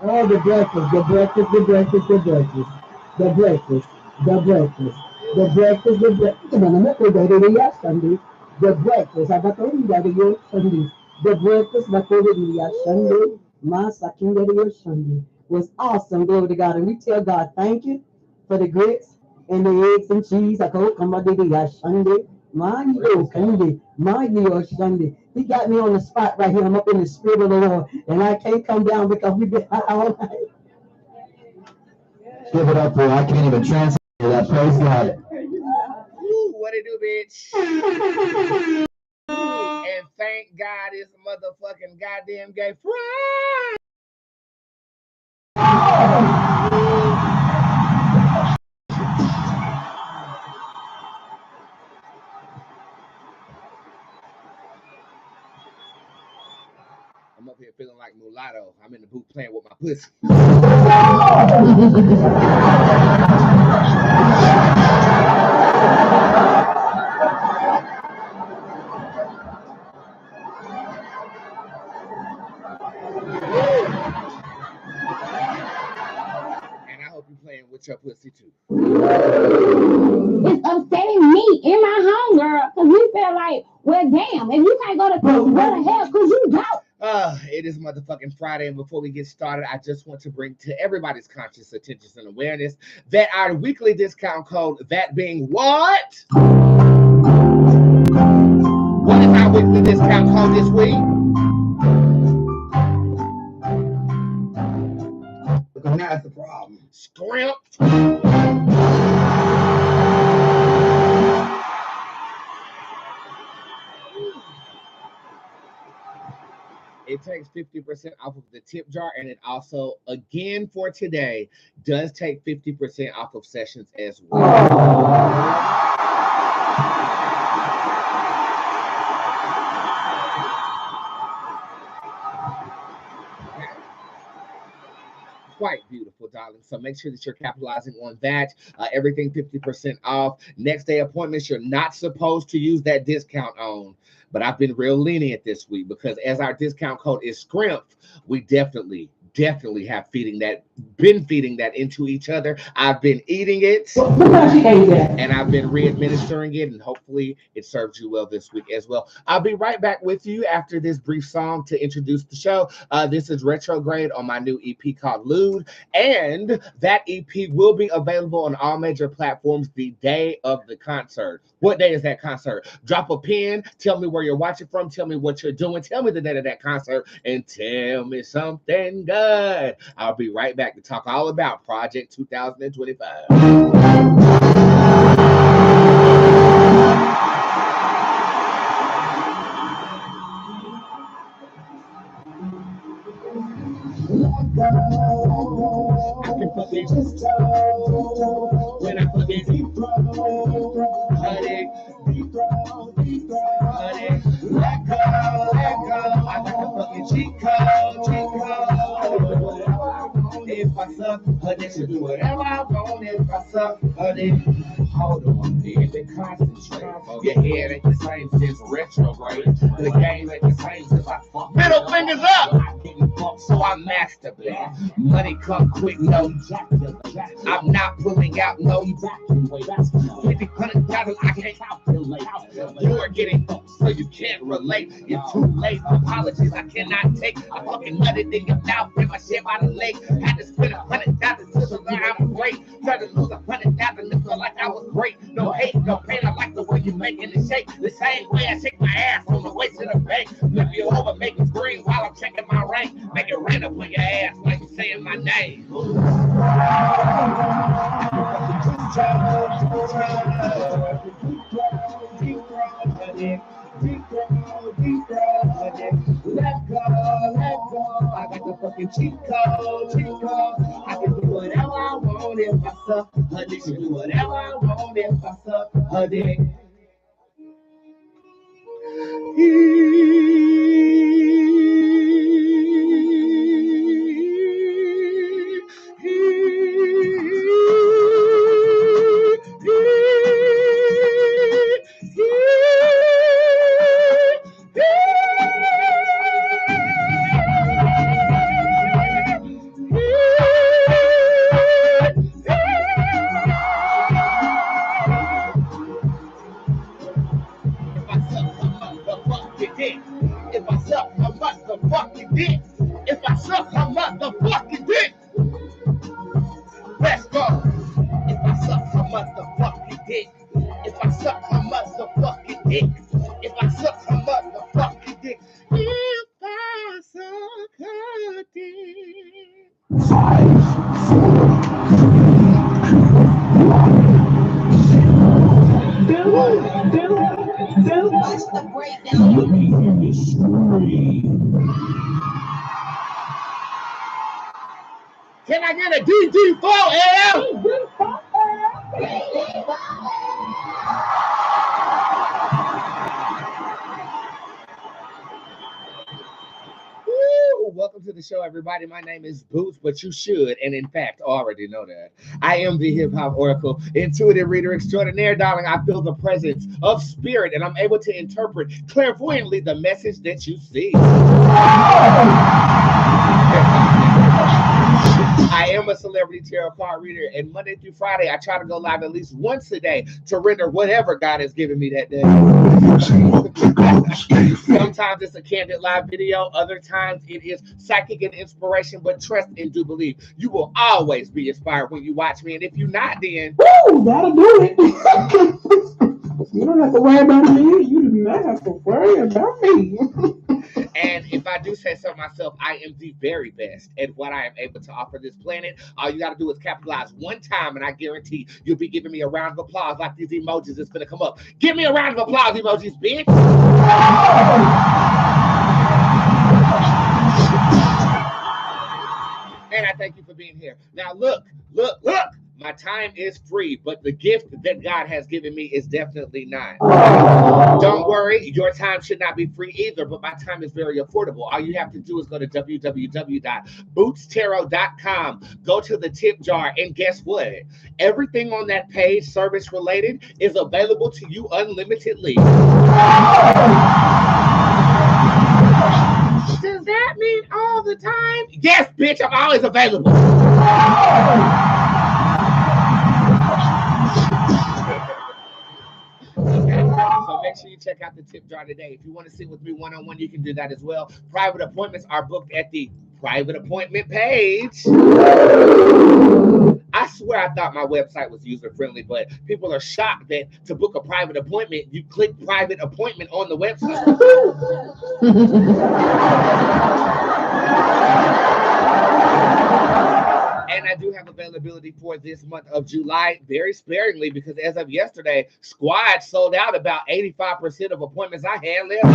Oh, the breakfast, the breakfast, the breakfast, the breakfast, the breakfast, the breakfast, the breakfast, the breakfast. Sunday. The breakfast, I got only that your Sunday. The breakfast, my Sunday, my secondary Sunday was awesome. Glory to God. And we tell God, thank you for the grits and the eggs and cheese. I go come out the Sunday. My Sunday. He got me on the spot right here. I'm up in the spirit of the Lord, and I can't come down because we've been out all night. Give it up for I can't even translate that. Praise God. Woo, what it do, bitch? And thank God it's motherfucking goddamn gay friend. I'm up here feeling like mulatto. I'm in the booth playing with my pussy. And I hope you're playing with your pussy too. It's upsetting me in my home, girl, because we feel like, well, damn, if you can't go to church, where the hell could you go? It is motherfucking Friday, and before we get started, I just want to bring to everybody's conscious attention and awareness that our weekly discount code, that being what? What is our weekly discount code this week? Because that's the problem. Scrimp. It takes 50% off of the tip jar, and it also, again for today, does take 50% off of sessions as well. Quite beautiful, darling. So make sure that you're capitalizing on that. Everything 50% off. Next day appointments, you're not supposed to use that discount on. But I've been real lenient this week because as our discount code is scrimp, we definitely have been feeding that into each other. I've been eating it and I've been re-administering it, and hopefully it served you well this week as well. I'll be right back with you after this brief song to introduce the show. This is Retrograde on my new EP called Lude, and that EP will be available on all major platforms the day of the concert. What day is that concert? Drop a pin, tell me where you're watching from, tell me what you're doing, tell me the date of that concert, and tell me something good. I'll be right back to talk all about Project 2025. I can fucking just when I fucking deep honey, honey, let go. I got the fucking cheat code. If I suck, honey, should do whatever I want. If I suck, honey, hold on, if it concentrate, your head ain't the same since retrograde. The game ain't the same since I fuck. Middle fingers up. I didn't fuck, so I masturbate. Money come quick, no ejaculate. I'm not pulling out no evacuate. 50,000, I can't calculate. You are getting fucked, so you can't relate. You're too late. Apologies, I cannot take. I fucking nutted in your mouth, bring my shit by the lake. Had to spend 100,000 to learn I'm great. Tried to lose 100,000 to feel like I was great. No hate, no pain. I like the way you making it shake. The same way I shake my ass on the way to the bank. Flip you over, make it scream while I'm checking my rank. Make it rain up on your ass like you saying my name. Let go. I got the fucking cheat code. I can do whatever I want if I suck. Honey, can do whatever I want if I suck. Honey. suck her motherfucking dick. Let's go. If I suck her motherfucking dick. If I suck her motherfucking dick. If I suck her motherfucking dick. If I suck her dick. 5, 4, 3, 2, 1. What's the breakdown? Let me hear you scream. Can I get a DD4L? Welcome to the show, everybody. My name is Boots, but you should, and in fact, already know that. I am the hip hop oracle, intuitive reader extraordinaire, darling. I feel the presence of spirit, and I'm able to interpret clairvoyantly the message that you see. I am a celebrity tarot card reader, and Monday through Friday, I try to go live at least once a day to render whatever God has given me that day. Sometimes it's a candid live video, other times it is psychic and inspiration, but trust and do believe. You will always be inspired when you watch me, and if you're not, then Woo, that'll do it. You don't have to worry about me. You do not have to worry about me. And if I do say so myself, I am the very best at what I am able to offer this planet. All you got to do is capitalize one time, and I guarantee you'll be giving me a round of applause like these emojis that's going to come up. Give me a round of applause emojis, bitch. And I thank you for being here. Now, look. My time is free, but the gift that God has given me is definitely not. Don't worry, your time should not be free either, but my time is very affordable. All you have to do is go to www.bootztarot.com, go to the tip jar, and guess what? Everything on that page, service related, is available to you unlimitedly. Does that mean all the time? Yes, bitch, I'm always available. So make sure you check out the tip jar today. If you want to sit with me one-on-one, you can do that as well. Private appointments are booked at the private appointment page. I swear I thought my website was user-friendly, but people are shocked that to book a private appointment, you click private appointment on the website. And I do have availability for this month of July, very sparingly, because as of yesterday, Squad sold out about 85% of appointments I had left.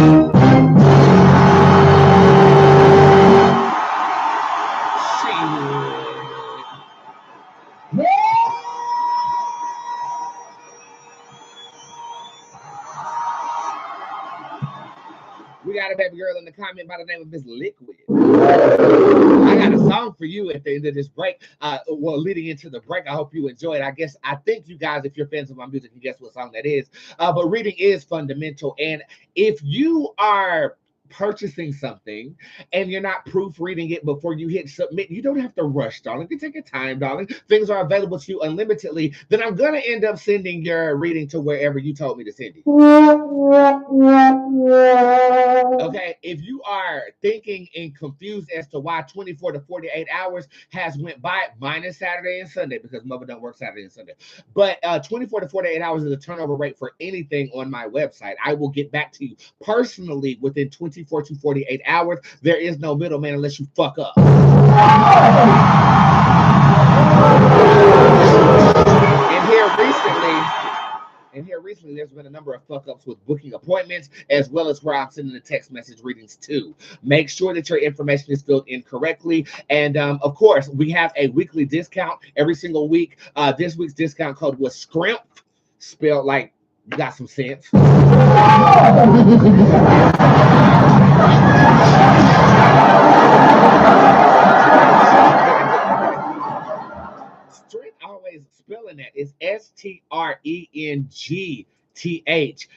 We got a baby girl in the comment by the name of Miss Liquid. I got a song for you at the end of this break. Leading into the break, I hope you enjoy it. I think you guys, if you're fans of my music, can guess what song that is. But reading is fundamental. And if you are purchasing something and you're not proofreading it before you hit submit, you don't have to rush, darling. You can take your time, darling. Things are available to you unlimitedly. Then I'm going to end up sending your reading to wherever you told me to send it. Okay, if you are thinking and confused as to why 24 to 48 hours has went by, minus Saturday and Sunday, because mother don't work Saturday and Sunday. But 24 to 48 hours is the turnover rate for anything on my website. I will get back to you personally within 24 to 48 hours. There is no middleman unless you fuck up. And here recently, there's been a number of fuck-ups with booking appointments, as well as where I'm sending the text message readings to. Make sure that your information is filled in correctly. And, of course, we have a weekly discount every single week. This week's discount code was SCRIMP, spelled like you got some sense. Strength, always spelling that is STRENGTH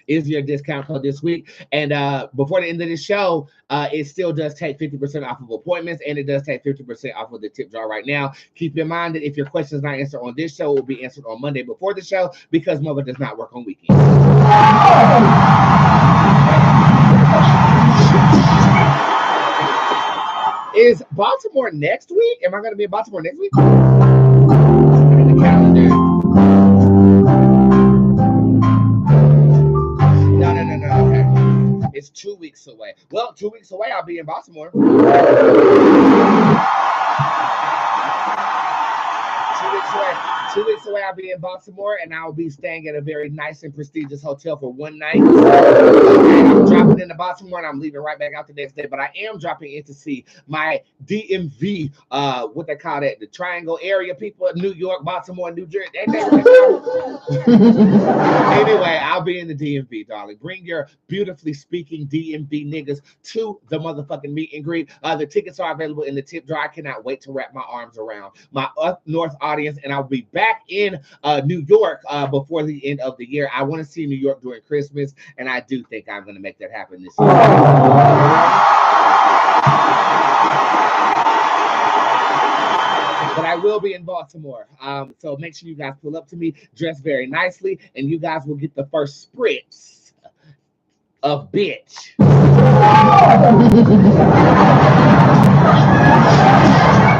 is your discount code this week. And before the end of the show, it still does take 50% off of appointments, and it does take 50% off of the tip jar right now. Keep in mind that if your question is not answered on this show, it will be answered on Monday before the show, because mother does not work on weekends. Is Baltimore next week? Am I going to be in Baltimore next week? Look at the calendar. No. Okay. It's 2 weeks away. Well, 2 weeks away, I'll be in Baltimore. 2 weeks away. 2 weeks away, I'll be in Baltimore, and I'll be staying at a very nice and prestigious hotel for one night. Okay, I'm dropping into Baltimore, and I'm leaving right back out the next day. But I am dropping in to see my DMV, what they call that, the Triangle area people, New York, Baltimore, New Jersey. Anyway, I'll be in the DMV, darling. Bring your beautifully speaking DMV niggas to the motherfucking meet and greet. The tickets are available in the tip jar. I cannot wait to wrap my arms around my up north audience, and I'll be back in New York before the end of the year. I want to see New York during Christmas, and I do think I'm going to make that happen this year. But I will be in Baltimore. So make sure you guys pull up to me, dress very nicely, and you guys will get the first spritz of bitch.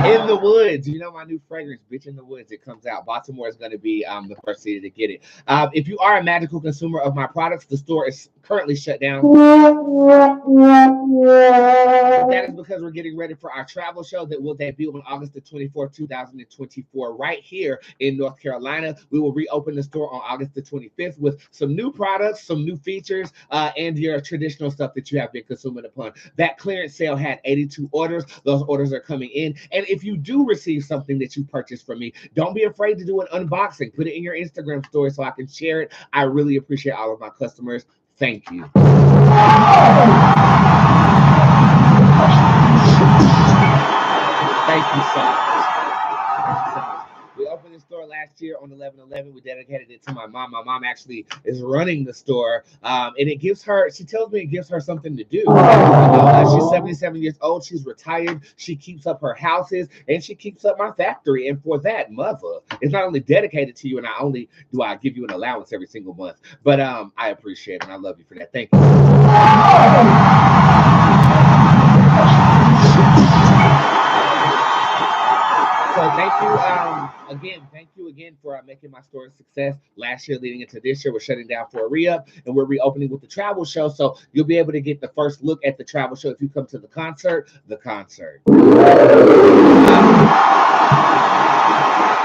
In the Woods, you know my new fragrance, Bitch in the Woods. It comes out. Baltimore is going to be the first city to get it. If you are a magical consumer of my products, the store is currently shut down. But that is because we're getting ready for our travel show that will debut on August the 24th, 2024, right here in North Carolina. We will reopen the store on August the 25th with some new products, some new features, and your traditional stuff that you have been consuming upon. That clearance sale had 82 orders. Those orders are coming in. And if you do receive something that you purchased from me, don't be afraid to do an unboxing. Put it in your Instagram story so I can share it. I really appreciate all of my customers. Thank you. Thank you so much. We opened the store last year on 11/11. We dedicated it to my mom. My mom actually is running the store, and it gives her. She tells me it gives her something to do. She's 77 years old. She's retired. She keeps up her houses, and she keeps up my factory. And for that, mother, it's not only dedicated to you, and not only do I give you an allowance every single month, but I appreciate it and I love you for that. Thank you. So thank you again for making my store a success. Last year leading into this year, we're shutting down for a re-up, and we're reopening with the travel show. So you'll be able to get the first look at the travel show if you come to the concert.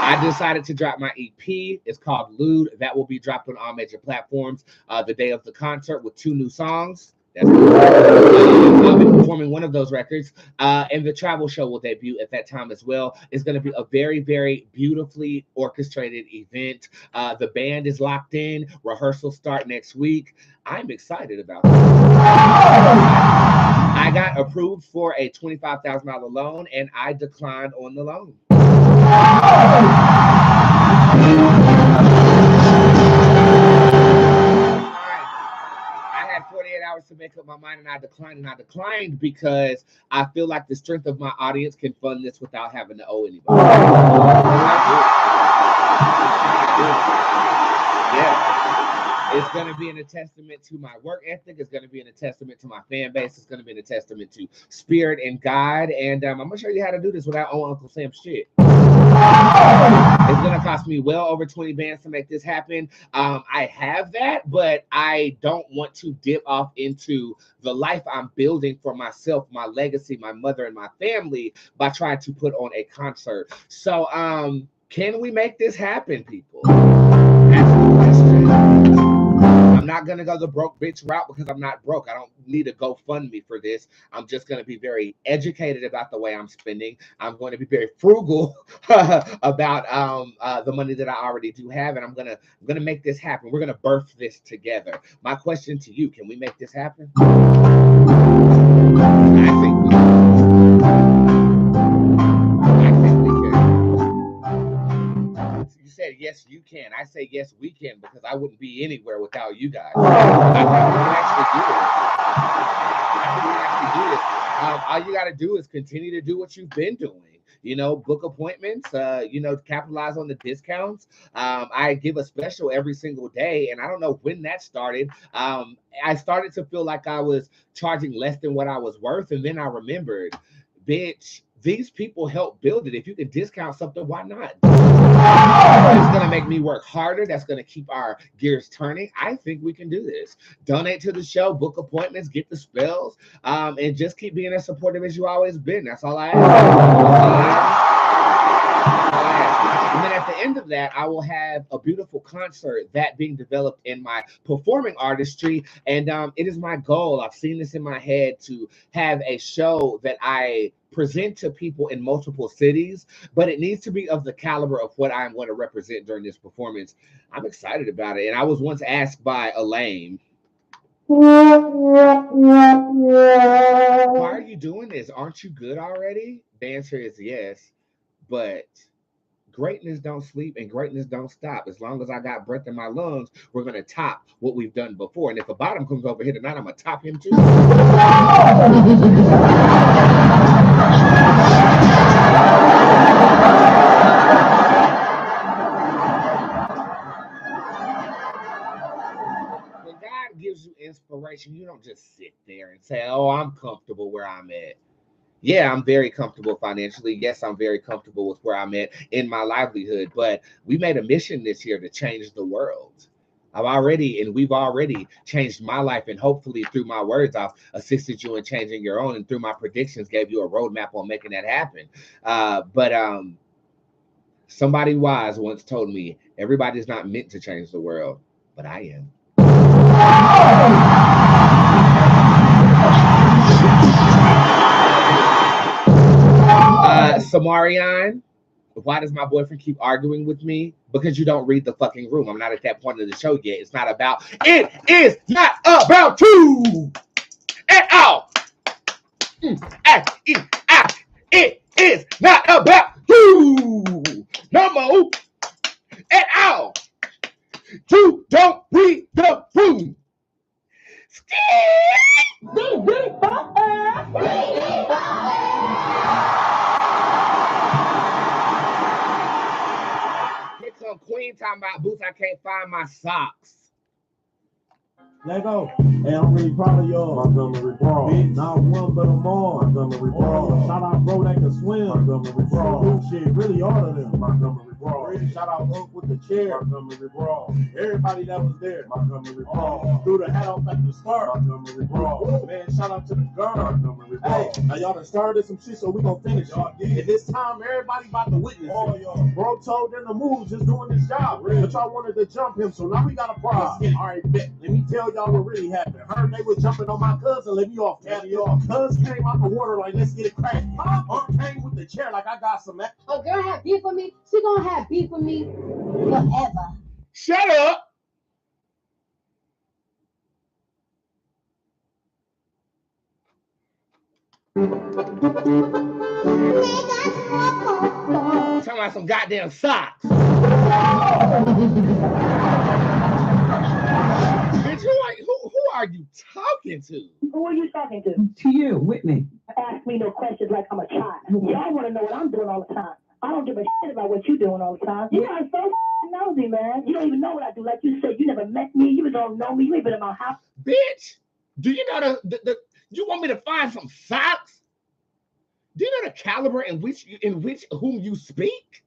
I decided to drop my EP. It's called Lewd. That will be dropped on all major platforms the day of the concert with 2 new songs. I'll be performing one of those records, and the travel show will debut at that time as well. It's going to be a very, very beautifully orchestrated event. The band is locked in. Rehearsals start next week. I'm excited about it. I got approved for a $25,000 loan, and I declined on the loan. I had 48 hours to make up my mind, and I declined because I feel like the strength of my audience can fund this without having to owe anybody. Yeah. It's going to be a testament to my work ethic. It's going to be a testament to my fan base. It's going to be a testament to spirit and God. And I'm going to show you how to do this without owing Uncle Sam shit. It's going to cost me well over 20 bands to make this happen. I have that, but I don't want to dip off into the life I'm building for myself, my legacy, my mother, and my family by trying to put on a concert. So can we make this happen, people? That's the question. I'm not going to go the broke bitch route because I'm not broke. I don't need a GoFundMe for this. I'm just going to be very educated about the way I'm spending. I'm going to be very frugal about the money that I already do have, and I'm going to make this happen. We're going to birth this together. My question to you, can we make this happen? I think we can. You said yes, you can. I say yes, we can, because I wouldn't be anywhere without you guys. I think we can actually do this. All you got to do is continue to do what you've been doing. You know, book appointments, capitalize on the discounts. I give a special every single day, and I don't know when that started. I started to feel like I was charging less than what I was worth, and then I remembered bitch, these people help build it. If you can discount something, why not? It's going to make me work harder. That's going to keep our gears turning. I think we can do this. Donate to the show, book appointments, get the spells, and just keep being as supportive as you always been. That's all I ask. And then at the end of that, I will have a beautiful concert that being developed in my performing artistry. And it is my goal. I've seen this in my head to have a show that I present to people in multiple cities, but it needs to be of the caliber of what I'm going to represent during this performance. I'm excited about it. And I was once asked by Elaine, why are you doing this? Aren't you good already? The answer is yes, but greatness don't sleep and greatness don't stop. As long as I got breath in my lungs, we're going to top what we've done before. And if a bottom comes over here tonight, I'm going to top him too. When God gives you inspiration, you don't just sit there and say, oh, I'm comfortable where I'm at. Yeah, I'm very comfortable financially. Yes, I'm very comfortable with where I'm at in my livelihood. But we made a mission this year to change the world. We've already changed my life. And hopefully through my words, I've assisted you in changing your own. And through my predictions, gave you a roadmap on making that happen. But somebody wise once told me, everybody's not meant to change the world, but I am. Samarian, why does my boyfriend keep arguing with me? Because you don't read the fucking room. I'm not at that point of the show yet. It is not about you at all. It is not about you no more at all. You don't read the room. Here come Queen talking about Boots. I can't find my socks. Let go. Hey, I'm really proud of y'all. Montgomery Brawl. Not one but them all. Montgomery Brawl. Shout out bro that can swim. Montgomery Brawl. Shit, really all of them. Montgomery Brawl. Shout out Unc with the chair. Montgomery Brawl. Everybody that was there. Montgomery Brawl. Threw the hat off at the start. Montgomery Brawl. Man, shout out to the girl. Montgomery Brawl. Hey, now y'all done started some shit, so we gonna finish. Y'all did. And this time, everybody about to witness it. Bro told them to move, just doing his job. But y'all wanted to jump him, so now we got a problem. All right, bet. Let me tell y'all what really happened. Heard they was jumping on my cousin, let me off. Cuz came out the water like, let's get it cracked. Aunt came with the chair like I got some. A girl have beef with me, she gonna have beef with me forever. Shut up. Talking about some goddamn socks. Bitch, who are you talking to? Who are you talking to? To you, Whitney. Ask me no questions like I'm a child. Y'all want to know what I'm doing all the time. I don't give a shit about what you're doing all the time. You guys so nosy, man. You don't even know what I do. Like you said, you never met me. You don't know me. You ain't been in my house. Bitch, do you know you want me to find some socks? Do you know the caliber in which whom you speak?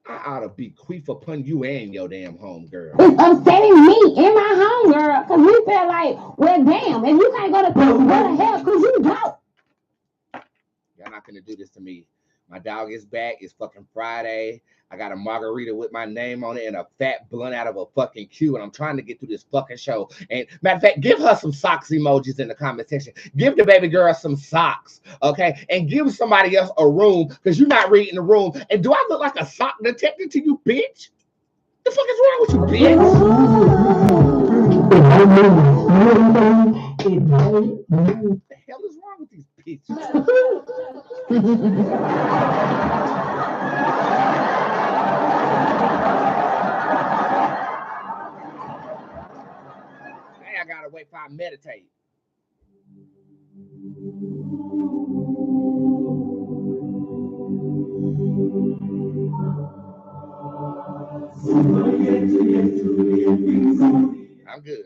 I ought to be queef upon you and your damn home girl. It's upsetting me in my home, girl, because we feel like, well, damn, if you can't go to where the hell could you go? Y'all not gonna do this to me. My dog is back. It's fucking Friday. I got a margarita with my name on it and a fat blunt out of a fucking queue, and I'm trying to get through this fucking show. And matter of fact, give her some socks emojis in the comment section. Give the baby girl some socks, okay? And give somebody else a room because you're not reading the room. And do I look like a sock detective to you, bitch? The fuck is wrong with you, bitch? What the hell is wrong with these bitches? Hey, I gotta wait for I meditate. I'm good.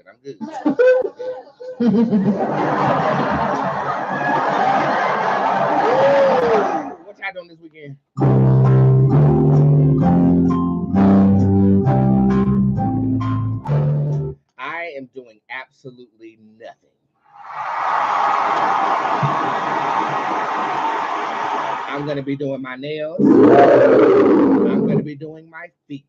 doing this weekend? I am doing absolutely nothing. I'm going to be doing my nails. I'm going to be doing my feet.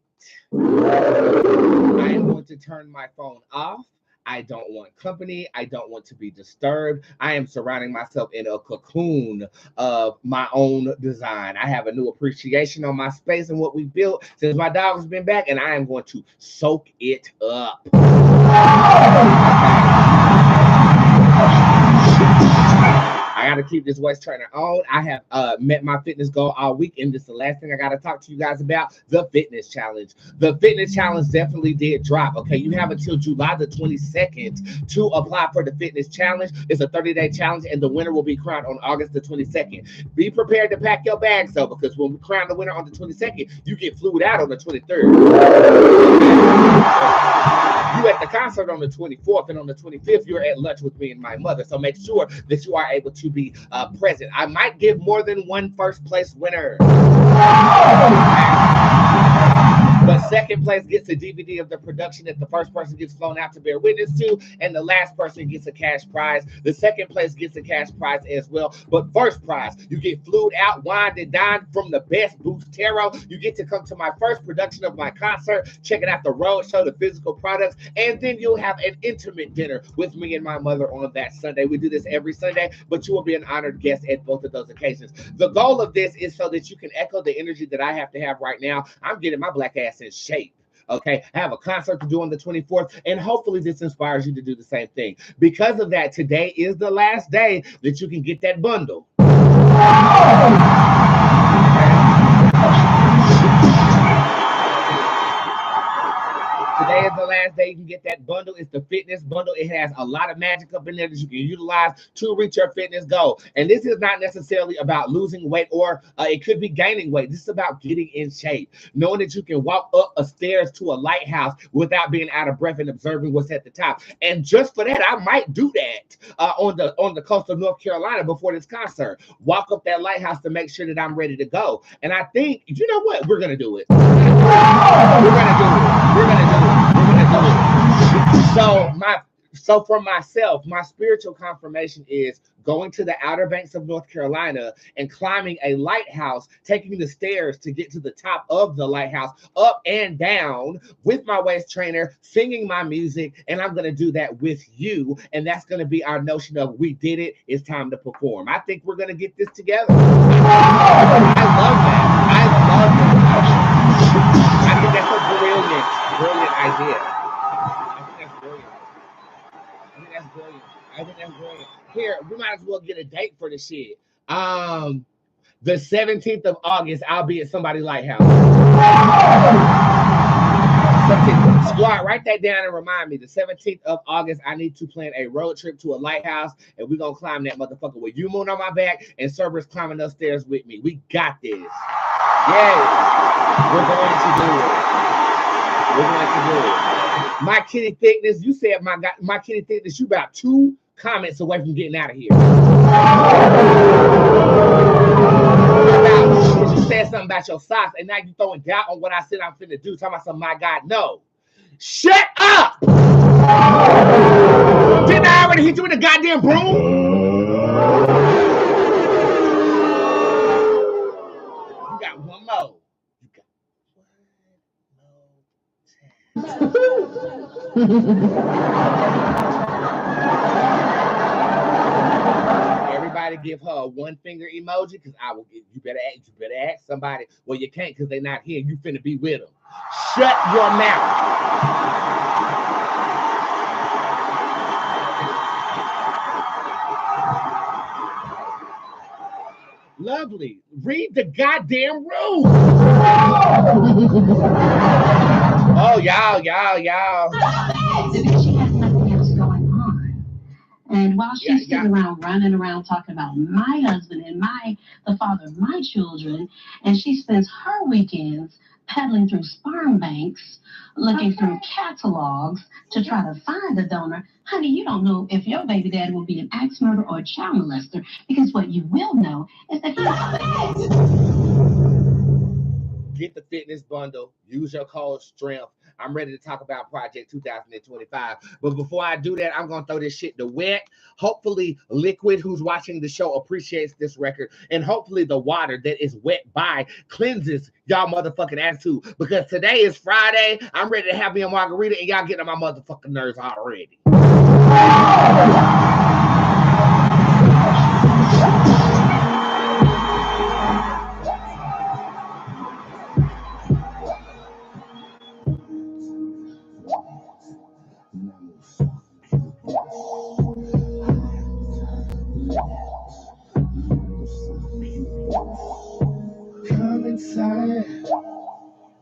I am going to turn my phone off. I don't want company. I don't want to be disturbed. I am surrounding myself in a cocoon of my own design. I have a new appreciation on my space and what we built since my dog has been back, and I am going to soak it up. I got to keep this waist trainer on. I have met my fitness goal all week, and this is the last thing I got to talk to you guys about, the fitness challenge. The fitness challenge definitely did drop, okay? You have until July the 22nd to apply for the fitness challenge. It's a 30-day challenge, and the winner will be crowned on August the 22nd. Be prepared to pack your bags, though, because when we crown the winner on the 22nd, you get flued out on the 23rd. You at the concert on the 24th, and on the 25th, you're at lunch with me and my mother. So make sure that you are able to be present. I might give more than one first place winner. But second place gets a DVD of the production that the first person gets flown out to bear witness to, and the last person gets a cash prize. The second place gets a cash prize as well. But first prize, you get flued out, wined and dined from the best Bootzé. You get to come to my first production of my concert, checking out the road show, the physical products, and then you'll have an intimate dinner with me and my mother on that Sunday. We do this every Sunday, but you will be an honored guest at both of those occasions. The goal of this is so that you can echo the energy that I have to have right now. I'm getting my black ass in shape. Okay, I have a concert to do on the 24th, and hopefully this inspires you to do the same thing. Because of that, today is the last day that you can get that bundle. Today is the last day you can get that bundle. It's the fitness bundle. It has a lot of magic up in there that you can utilize to reach your fitness goal. And this is not necessarily about losing weight, or it could be gaining weight. This is about getting in shape, knowing that you can walk up a stairs to a lighthouse without being out of breath and observing what's at the top. And just for that, I might do that on the coast of North Carolina before this concert. Walk up that lighthouse to make sure that I'm ready to go. And I think, you know what? We're going to do it. We're going to do it. We're going to do it. So for myself, my spiritual confirmation is going to the Outer Banks of North Carolina and climbing a lighthouse, taking the stairs to get to the top of the lighthouse, up and down with my waist trainer, singing my music, and I'm going to do that with you. And that's going to be our notion of we did it. It's time to perform. I think we're going to get this together. I love that. I think that's a brilliant idea. I think that's brilliant. Here, we might as well get a date for this shit. The 17th of August, I'll be at somebody's lighthouse. Squad, write that down and remind me. The 17th of August, I need to plan a road trip to a lighthouse, and we're going to climb that motherfucker with you moon on my back and Cerberus climbing upstairs with me. We got this. Yes, we're going to do it. We're going to do it. My kitty thickness, you said my kitty thickness, you about 2 comments away from getting out of here. You said something about your socks, and now you throwing doubt on what I said I'm finna do. Talking about something, my God, no. Shut up! Didn't I already hit you with a goddamn broom? You got one more. Everybody give her a 1 finger emoji, because I will get you better ask somebody. Well, you can't because they're not here. You finna be with them. Shut your mouth. Lovely. Read the goddamn rules. Oh, y'all. She has nothing else going on. And while she's sitting around running around talking about my husband and the father of my children, and she spends her weekends peddling through sperm banks, looking through catalogs to try to find a donor. Honey, you don't know if your baby daddy will be an axe murderer or a child molester, because what you will know is that he's Get the fitness bundle. Use your code STRENGTH. I'm ready to talk about Project 2025. But before I do that, I'm going to throw this shit to Wet. Hopefully, Liquid, who's watching the show, appreciates this record. And hopefully, the water that is wet by cleanses y'all motherfucking attitude. Because today is Friday. I'm ready to have me a margarita, and y'all getting on my motherfucking nerves already. Come inside,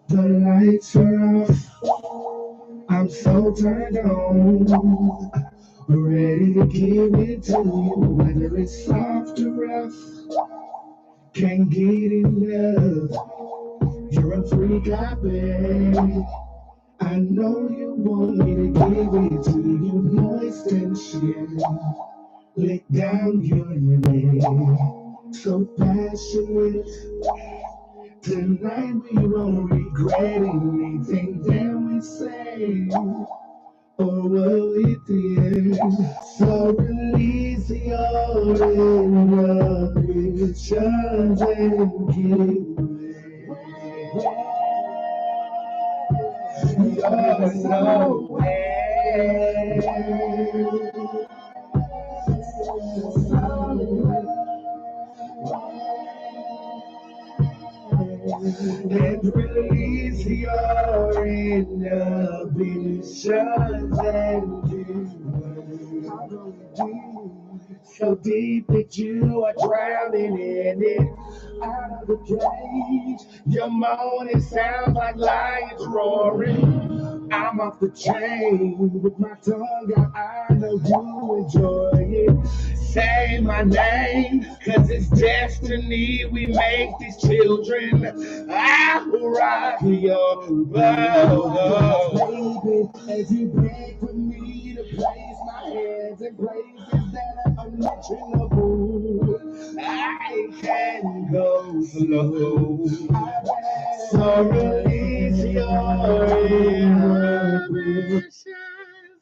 the lights are off. I'm so turned on, ready to give it to you. Whether it's soft or rough, can't get enough. You're a freak, I bet. I know you want me to give it to you, moist and shit. Lick down your neck, so passionate. Tonight we won't regret anything that we say, or what we did. So release your inhibitions and get away. You're so wet. And release your inhibitions and do so deep that you are drowning in it. Out of the cage, your moaning sounds like lions roaring. I'm off the chain with my tongue out. I know you enjoy it. Say my name, cause it's destiny. We make these children. I will rock your boat. Baby, as you beg for me to place my hands in places that are unmentionable, I can go slow. So release your inhibitions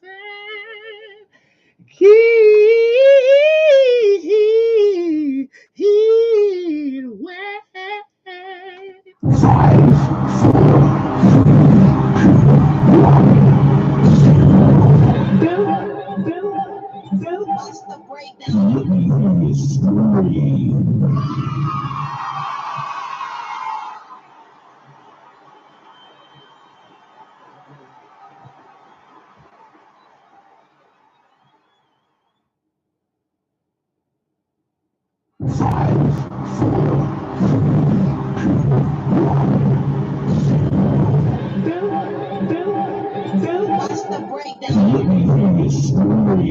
and keep away. 5, 4, 3.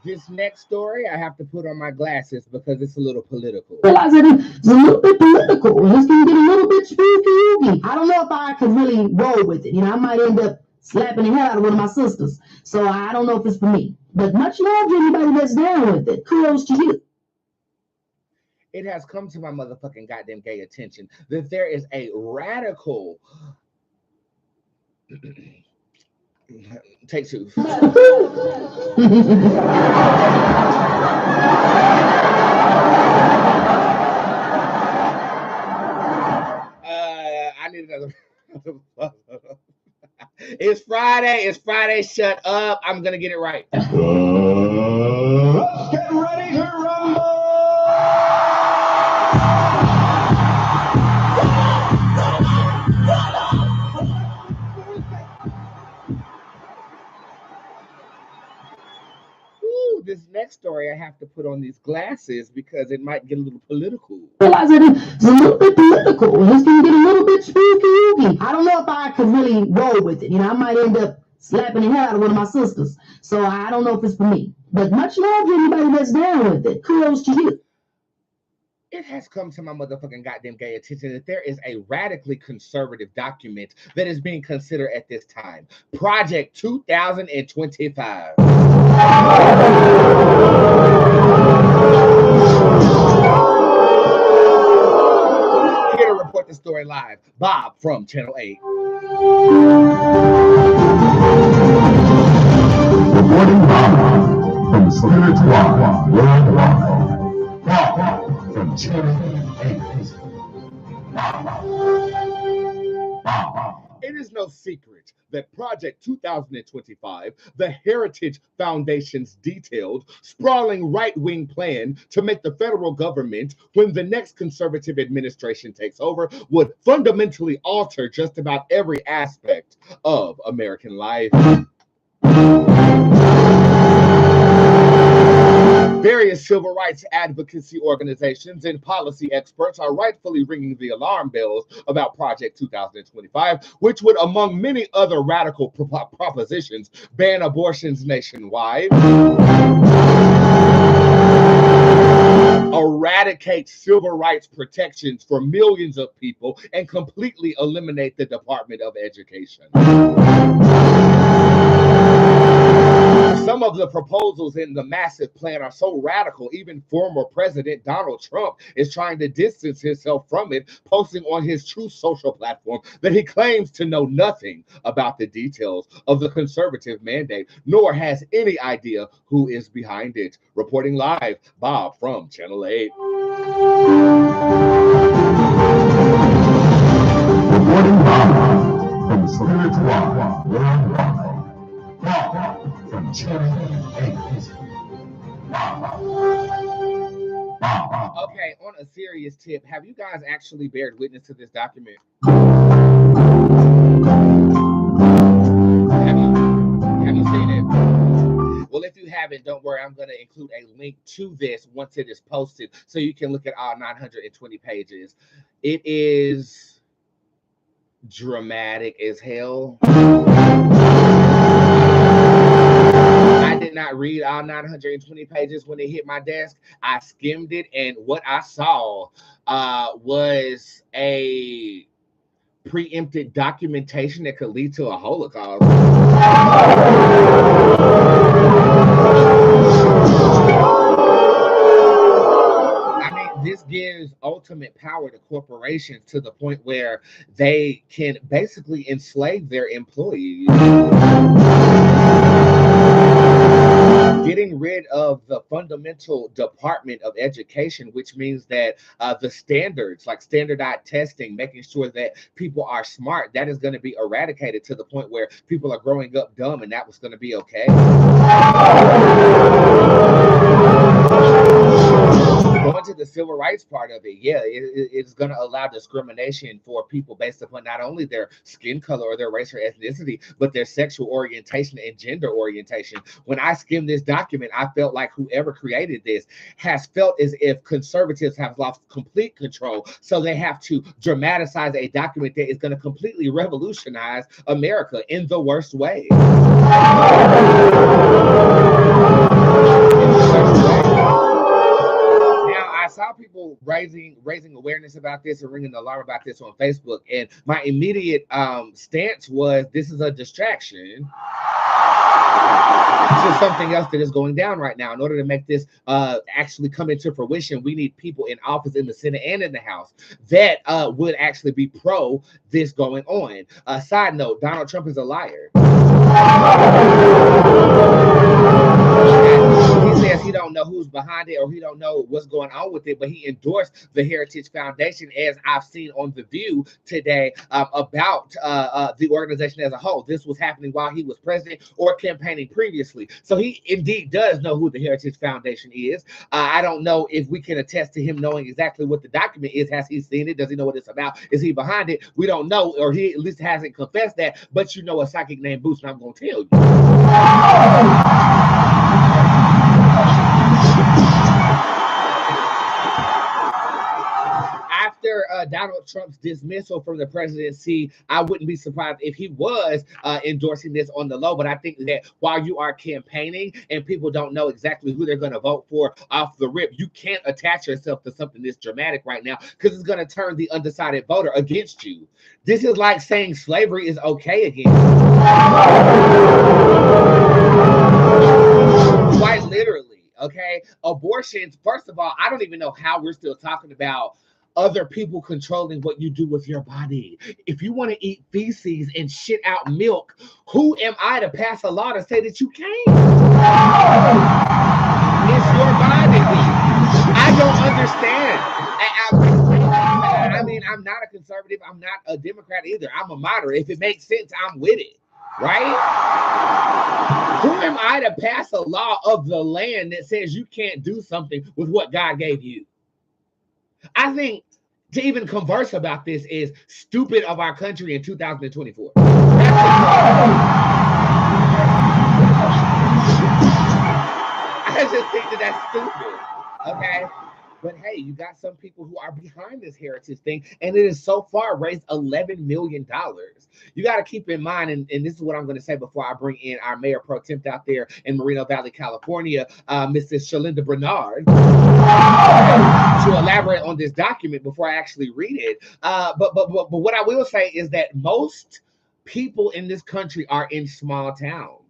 This next story, I have to put on my glasses because it's a little political. Realize that it's a little bit political. It's gonna get a little bit spooky. I don't know if I could really roll with it. I might end up slapping the hell out of one of my sisters. So I don't know if it's for me. But much love to anybody that's down with it. Kudos to you. It has come to my motherfucking goddamn gay attention that there is a radical take two. I need another. It's Friday. It's Friday. Shut up. I'm gonna get it right. Let's get ready to rumble. This next story, I have to put on these glasses because it might get a little political. Realize that it's a little bit political. It's gonna get a little bit spooky. I don't know if I could really roll with it. I might end up slapping the hell out of one of my sisters. So I don't know if it's for me. But much love to anybody that's down with it. Kudos to you. It has come to my motherfucking goddamn gay attention that there is a radically conservative document that is being considered at this time. Project 2025. Here to report the story live, Bob from Channel 8. Reporting live from Spirit Live Worldwide. Bob from Channel 8. It is no secret that Project 2025, the Heritage Foundation's detailed, sprawling right-wing plan to make the federal government, when the next conservative administration takes over, would fundamentally alter just about every aspect of American life. Various civil rights advocacy organizations and policy experts are rightfully ringing the alarm bells about Project 2025, which would, among many other radical propositions, ban abortions nationwide, eradicate civil rights protections for millions of people, and completely eliminate the Department of Education. Some of the proposals in the massive plan are so radical, even former President Donald Trump is trying to distance himself from it, posting on his Truth Social platform that he claims to know nothing about the details of the conservative mandate, nor has any idea who is behind it. Reporting live, Bob from Channel 8. Reporting live from Spirit Live Worldwide. Bob from Channel 8. Okay, on a serious tip, have you guys actually bared witness to this document? Have you seen it? Well, if you haven't, don't worry. I'm going to include a link to this once it is posted so you can look at all 920 pages. It is dramatic as hell. I did not read all 920 pages when it hit my desk. I skimmed it, and what I saw was a preempted documentation that could lead to a Holocaust. This gives ultimate power to corporations to the point where they can basically enslave their employees. Getting rid of the fundamental Department of Education, which means that the standards, like standardized testing, making sure that people are smart, that is going to be eradicated to the point where people are growing up dumb, and that was going to be okay. Going to the civil rights part of it, yeah, it's going to allow discrimination for people based upon not only their skin color or their race or ethnicity, but their sexual orientation and gender orientation. When I skimmed this document, I felt like whoever created this has felt as if conservatives have lost complete control, so they have to dramatize a document that is going to completely revolutionize America in the worst way. I saw people raising awareness about this and ringing the alarm about this on Facebook, and my immediate stance was this is a distraction to something else that is going down right now. In order to make this actually come into fruition, we need people in office in the Senate and in the House that would actually be pro this going on. Side note, Donald Trump is a liar. He says he don't know who's behind it or he don't know what's going on with it, but he endorsed the Heritage Foundation, as I've seen on The View today, about the organization as a whole. This was happening while he was president or campaigning previously. So he indeed does know who the Heritage Foundation is. I don't know if we can attest to him knowing exactly what the document is. Has he seen it? Does he know what it's about? Is he behind it? We don't know, or he at least hasn't confessed that. But you know a psychic named Bootz, and I'm going to tell you. After after Donald Trump's dismissal from the presidency, I wouldn't be surprised if he was endorsing this on the low. But I think that while you are campaigning and people don't know exactly who they're going to vote for off the rip, you can't attach yourself to something this dramatic right now because it's going to turn the undecided voter against you. This is like saying slavery is okay again. Quite literally. Okay, abortions, first of all, I don't even know how we're still talking about other people controlling what you do with your body. If you want to eat feces and shit out milk, who am I to pass a law to say that you can't? It's your body. I don't understand. I mean, I'm not a conservative. I'm not a Democrat either. I'm a moderate. If it makes sense, I'm with it. Right? Who am I to pass a law of the land that says you can't do something with what God gave you? I think to even converse about this is stupid of our country in 2024. I just think that that's stupid. Okay. But hey, you got some people who are behind this heritage thing, and it has so far raised $11 million. You got to keep in mind, and this is what I'm going to say before I bring in our mayor pro temp out there in Moreno Valley, California, Mrs. Shalinda Bernard, to elaborate on this document before I actually read it. But what I will say is that most people in this country are in small towns.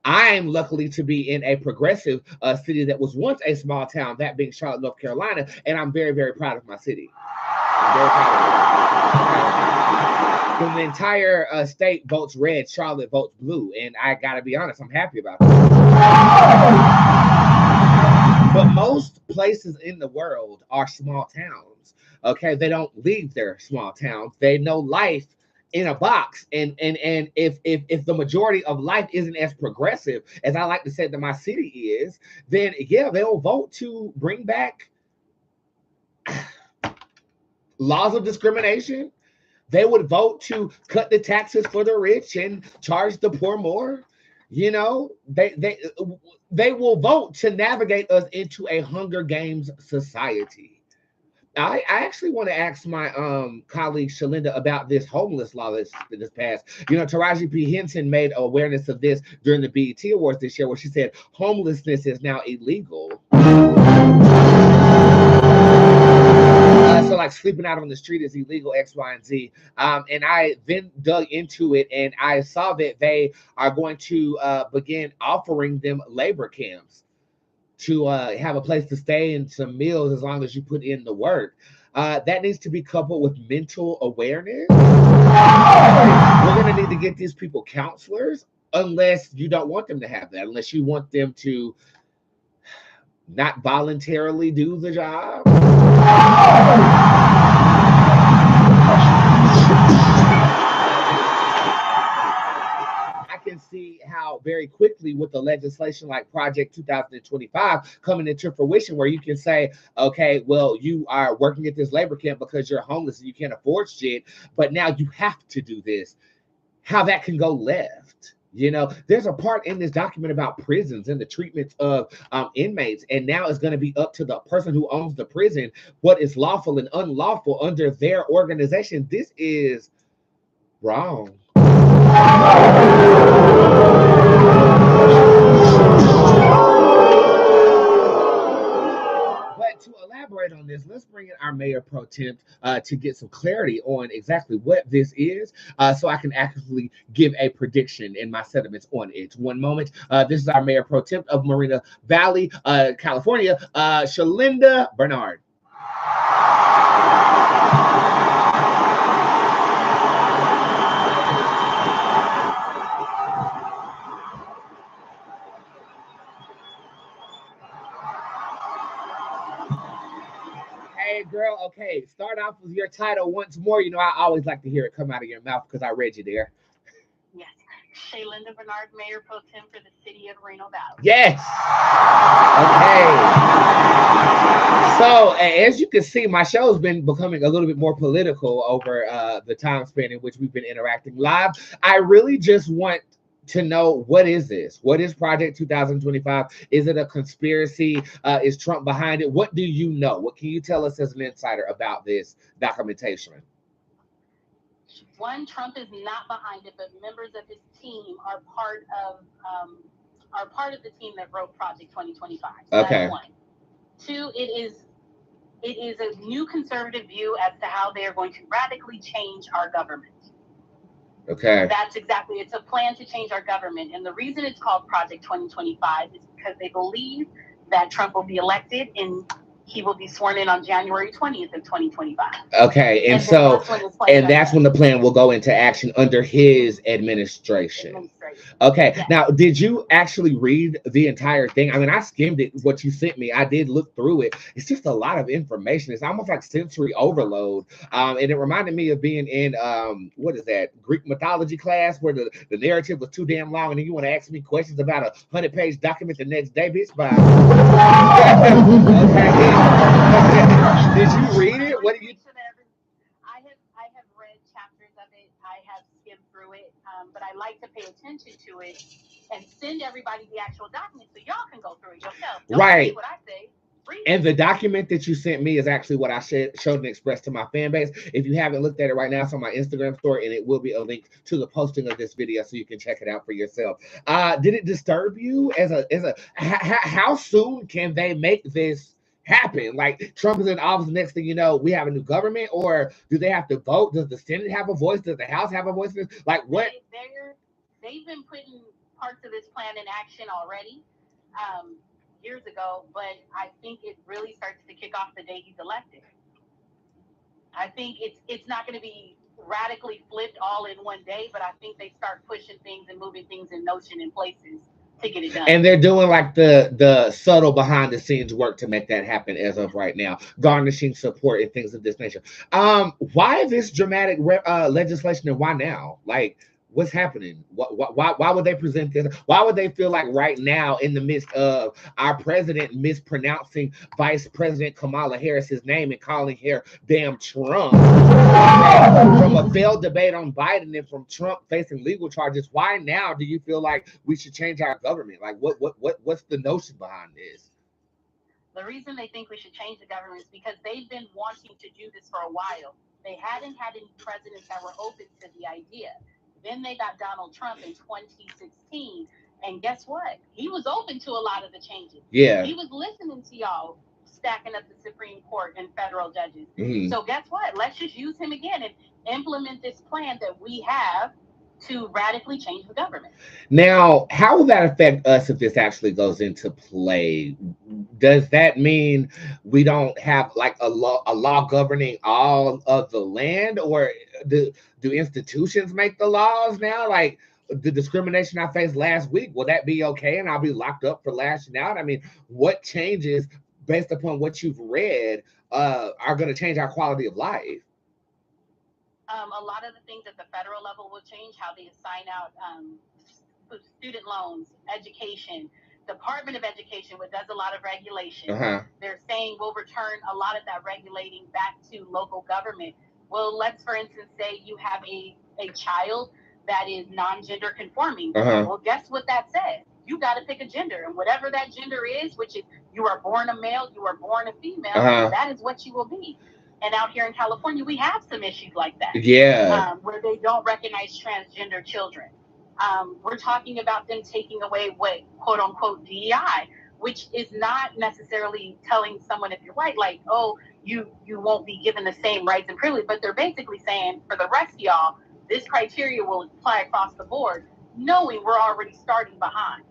I'm luckily to be in a progressive city that was once a small town, that being Charlotte, North Carolina, and I'm very, very proud of my city. I'm very proud of it. When the entire state votes red, Charlotte votes blue, and I gotta be honest, I'm happy about that. But most places in the world are small towns. Okay, they don't leave their small towns. They know life in a box, and if the majority of life isn't as progressive as I like to say that my city is, then yeah, they'll vote to bring back laws of discrimination. They would vote to cut the taxes for the rich and charge the poor more. You know, they will vote to navigate us into a Hunger Games society. I actually want to ask my colleague Shalinda about this homeless law that's passed. You know, Taraji P. Henson made awareness of this during the BET Awards this year, where she said homelessness is now illegal. So like sleeping out on the street is illegal, X, Y, and Z. And I then dug into it, and I saw that they are going to begin offering them labor camps to have a place to stay and some meals as long as you put in the work. That needs to be coupled with mental awareness. We're going to need to get these people counselors, unless you don't want them to have that, unless you want them to not voluntarily do the job. Can see how very quickly with the legislation like Project 2025 coming into fruition, where you can say, okay, well, you are working at this labor camp because you're homeless and you can't afford shit, but now you have to do this. How that can go left. You know, there's a part in this document about prisons and the treatment of inmates, and now it's going to be up to the person who owns the prison what is lawful and unlawful under their organization. This is wrong. But to elaborate on this, let's bring in our mayor pro temp to get some clarity on exactly what this is, so I can actually give a prediction and my sentiments on it. One moment. This is our mayor pro temp of Moreno Valley, California, Shalinda Bernard. Hey girl, okay, start off with your title once more. You know, I always like to hear it come out of your mouth because I read you there. Yes, Shalinda Bernard, Mayor Pro Tem for the City of Moreno Valley. Yes. Okay. So as you can see, my show has been becoming a little bit more political over the time span in which we've been interacting live. I really just want to know, what is this? What is Project 2025? Is it a conspiracy? Is Trump behind it? What do you know? What can you tell us as an insider about this documentation? One, Trump is not behind it, but members of his team are part of the team that wrote Project 2025. So Okay. that's one. Two, it is a new conservative view as to how they are going to radically change our government. Okay. That's exactly, it's a plan to change our government. And the reason it's called Project 2025 is because they believe that Trump will be elected and he will be sworn in on January 20th of 2025. Okay, and so that's when the plan will go into action under his administration. Okay, Yes. Now did you actually read the entire thing? I mean, I skimmed it, what you sent me. I did look through it. It's just a lot of information. It's almost like sensory overload. And it reminded me of being in what is that, Greek mythology class, where the narrative was too damn long, and then you want to ask me questions about a 100-page document the next day, bitch. Bye. Okay. Did you read it? What do you? I have read chapters of it. I have skimmed through it, but I like to pay attention to it and send everybody the actual document so y'all can go through it yourself. Don't Right. say what I say. Read And it. the document that you sent me is actually what I showed and expressed to my fan base. If you haven't looked at it right now, it's on my Instagram story, and it will be a link to the posting of this video so you can check it out for yourself. Did it disturb you how soon can they make this happen? Like, Trump is in office, next thing you know, we have a new government, or do they have to vote? Does the Senate have a voice? Does the House have a voice? Like, what? They've been putting parts of this plan in action already. Years ago, but I think it really starts to kick off the day he's elected. I think it's not going to be radically flipped all in one day, but I think they start pushing things and moving things in motion in places to get it done. And they're doing like the subtle behind the scenes work to make that happen as of right now, garnishing support and things of this nature. Why this dramatic legislation, and why now? Like, what's happening? Why would they present this? Why would they feel like right now, in the midst of our president mispronouncing Vice President Kamala Harris's name and calling her damn Trump, from a failed debate on Biden and from Trump facing legal charges, why now do you feel like we should change our government? Like, what's the notion behind this? The reason they think we should change the government is because they've been wanting to do this for a while. They hadn't had any presidents that were open to the idea. Then they got Donald Trump in 2016, and guess what? He was open to a lot of the changes. Yeah. He was listening to y'all stacking up the Supreme Court and federal judges. Mm-hmm. So guess what? Let's just use him again and implement this plan that we have to radically change the government. Now, how will that affect us if this actually goes into play? Does that mean we don't have like a law governing all of the land, or do institutions make the laws now? Like, the discrimination I faced last week, will that be okay and I'll be locked up for lashing out? I mean, what changes based upon what you've read are going to change our quality of life? A lot of the things at the federal level will change, how they assign out student loans, education. Department of Education, which does a lot of regulation, they're saying we'll return a lot of that regulating back to local government. Well, let's, for instance, say you have a child that is non-gender conforming. Well, guess what that says? You got to pick a gender, and whatever that gender is, which is you are born a male, you are born a female, that is what you will be. And out here in California, we have some issues like that. Yeah. Where they don't recognize transgender children. We're talking about them taking away what, quote unquote, DEI, which is not necessarily telling someone, if you're white, like, oh, you won't be given the same rights and privilege, but they're basically saying, for the rest of y'all, this criteria will apply across the board, knowing we're already starting behind.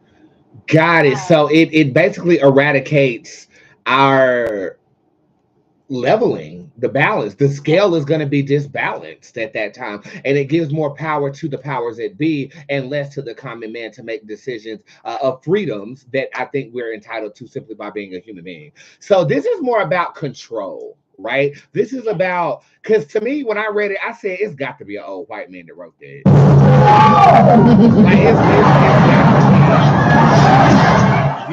Got it. So it basically eradicates our leveling, the balance. The scale is going to be disbalanced at that time, and it gives more power to the powers that be and less to the common man to make decisions of freedoms that I think we're entitled to simply by being a human being. So this is more about control, right? This is about, because to me, when I read it, I said it's got to be an old white man that wrote that. Like, it's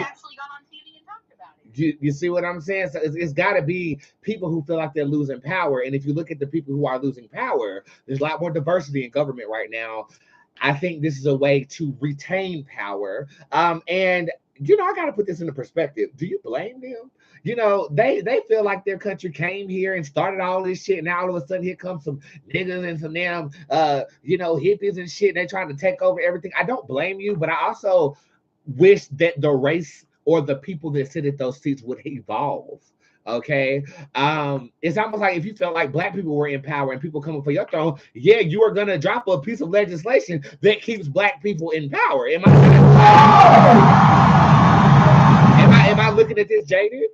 Actually got on TV and talked about it. You see what I'm saying? So it's got to be people who feel like they're losing power. And if you look at the people who are losing power, there's a lot more diversity in government right now. I think this is a way to retain power. And you know, I got to put this into perspective. Do you blame them? You know, they feel like their country came here and started all this shit. Now all of a sudden here comes some niggas and some damn you know, hippies and shit. They trying to take over everything. I don't blame you, but I also wish that the race or the people that sit at those seats would evolve. Okay. It's almost like if you felt like black people were in power and people coming for your throne, yeah, you are gonna drop a piece of legislation that keeps black people in power. Am I looking at this jaded?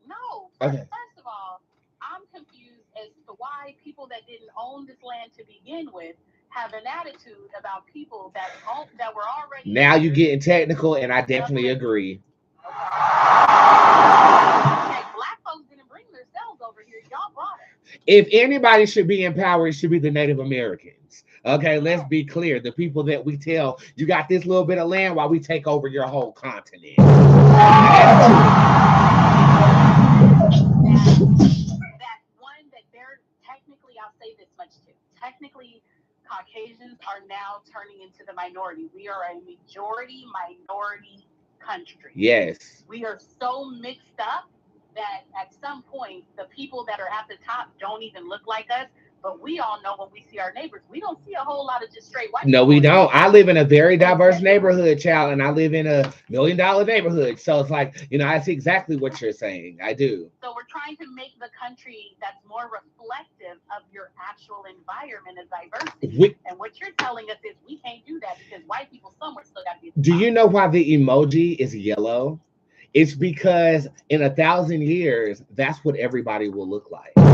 No. Okay. First of all, I'm confused as to why people that didn't own this land to begin with have an attitude about people that were already. Now you're getting technical, and I definitely agree. Okay, black folks didn't bring themselves over here. Y'all brought it. If anybody should be in power, it should be the Native Americans. Okay, let's be clear. The people that we tell, you got this little bit of land while we take over your whole continent. That one that they're technically, I'll say this much too. Technically, Caucasians are now turning into the minority. We are a majority minority country. Yes. We are so mixed up that at some point the people that are at the top don't even look like us, but we all know when we see our neighbors, we don't see a whole lot of just straight white No, people. we don't. I live in a very diverse neighborhood, child, and I live in a $1 million neighborhood. So it's like, you know, I see exactly what you're saying. I do. So we're trying to make the country that's more reflective of your actual environment and diversity. And what you're telling us is we can't do that because white people somewhere still got to be. Do you know why the emoji is yellow? It's because in 1,000 years, that's what everybody will look like. Okay?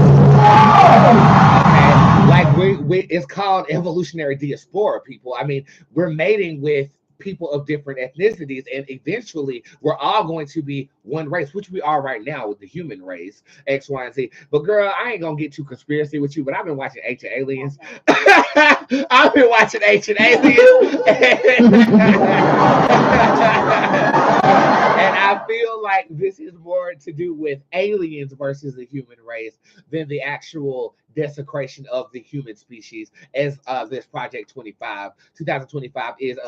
Like it's called evolutionary diaspora, people. I mean, we're mating with people of different ethnicities, and eventually we're all going to be one race, which we are right now with the human race, X, Y, and Z. But girl, I ain't gonna get too conspiracy with you, but I've been watching Ancient Aliens. I've been watching Ancient Aliens. And I feel like this is more to do with aliens versus the human race than the actual desecration of the human species, as this Project 2025 is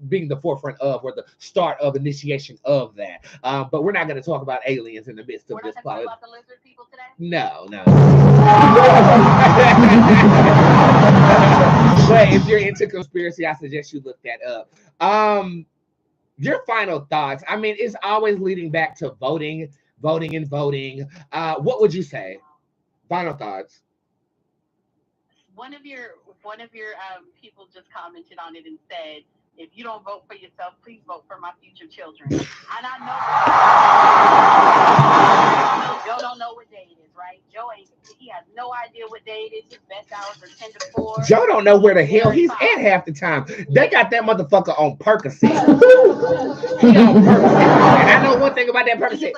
being the forefront of, or the start of initiation of that. But we're not going to talk about aliens in the midst of this. We're not going to talk about the lizard people today? No. But if you're into conspiracy, I suggest you look that up. Your final thoughts. I mean, it's always leading back to voting. What would you say? Final thoughts. One of your people just commented on it and said, if you don't vote for yourself, please vote for my future children. And I know Joe don't know what day it is, right? He has no idea what day it is. His best hours are 10 to 4. Joe don't know where the hell he's at half the time. They got that motherfucker on Percocet. He on Percocet. And I know one thing about that Percocet.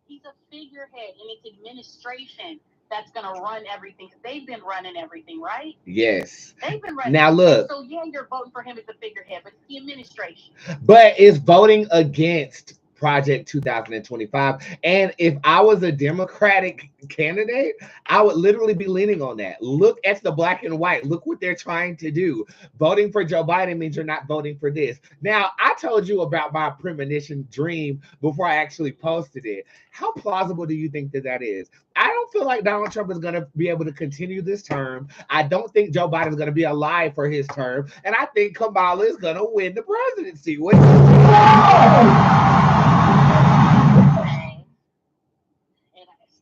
He's a figurehead, and it's administration that's gonna run everything. They've been running everything, right? Yes. They've been running. Now look. So yeah, you're voting for him as the figurehead, but it's the administration. But it's voting against Project 2025. And if I was a Democratic candidate, I would literally be leaning on that. Look at the black and white. Look what they're trying to do. Voting for Joe Biden means you're not voting for this. Now, I told you about my premonition dream before I actually posted it. How plausible do you think that is? I don't feel like Donald Trump is going to be able to continue this term. I don't think Joe Biden is going to be alive for his term. And I think Kamala is going to win the presidency. What do you think?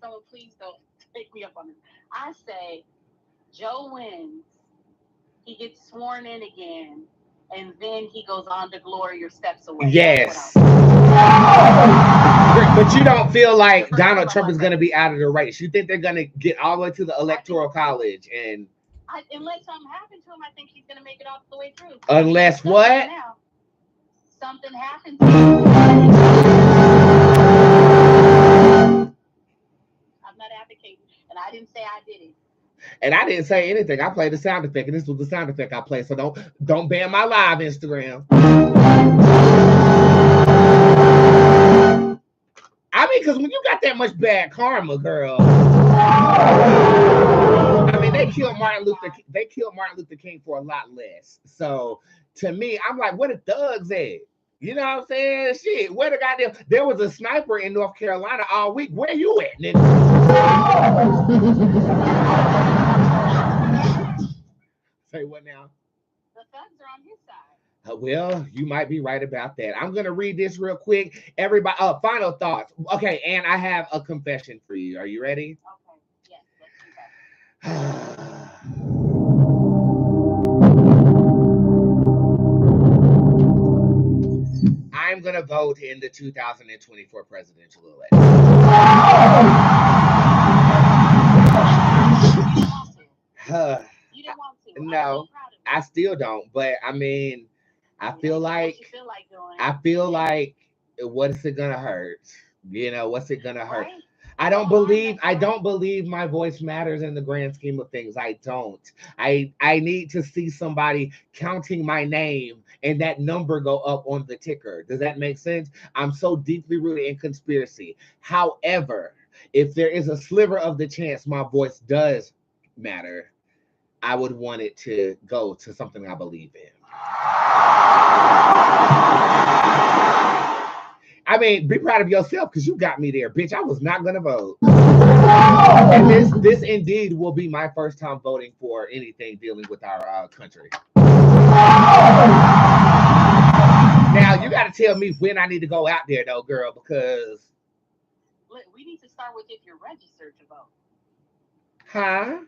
Someone please don't take me up on this. I say Joe wins, he gets sworn in again, and then he goes on to glory or steps away. Yes. But you don't feel like Donald Trump is going to be out of the race. You think they're going to get all the way to the Electoral College and unless something happens to him, I think he's going to make it all the way through. Unless what? Something happens to him. I'm not advocating, and I didn't say I did it. And I didn't say anything. I played the sound effect, and this was the sound effect I played. So don't ban my live Instagram. I mean, because when you got that much bad karma, girl, I mean, they killed Martin Luther King for a lot less. So to me, I'm like, where the thugs at? You know what I'm saying? Shit, where the goddamn, there was a sniper in North Carolina all week. Where you at, nigga? Say what now? The thugs are on his side. Well, you might be right about that. I'm gonna read this real quick. Everybody, final thoughts. Okay, and I have a confession for you. Are you ready? Okay. Yes, let's do that. I'm gonna vote in the 2024 presidential election. You didn't want to. No, I still don't. But I mean, I feel like what is it gonna hurt? You know, what's it gonna hurt? Right? I don't believe my voice matters in the grand scheme of things. I don't. I need to see somebody counting my name and that number go up on the ticker. Does that make sense? I'm so deeply rooted in conspiracy. However, if there is a sliver of the chance my voice does matter, I would want it to go to something I believe in. I mean, be proud of yourself because you got me there, bitch. I was not gonna vote. And this indeed will be my first time voting for anything dealing with our country. Now you got to tell me when I need to go out there, though, girl, because we need to start with if you're registered to vote. Huh?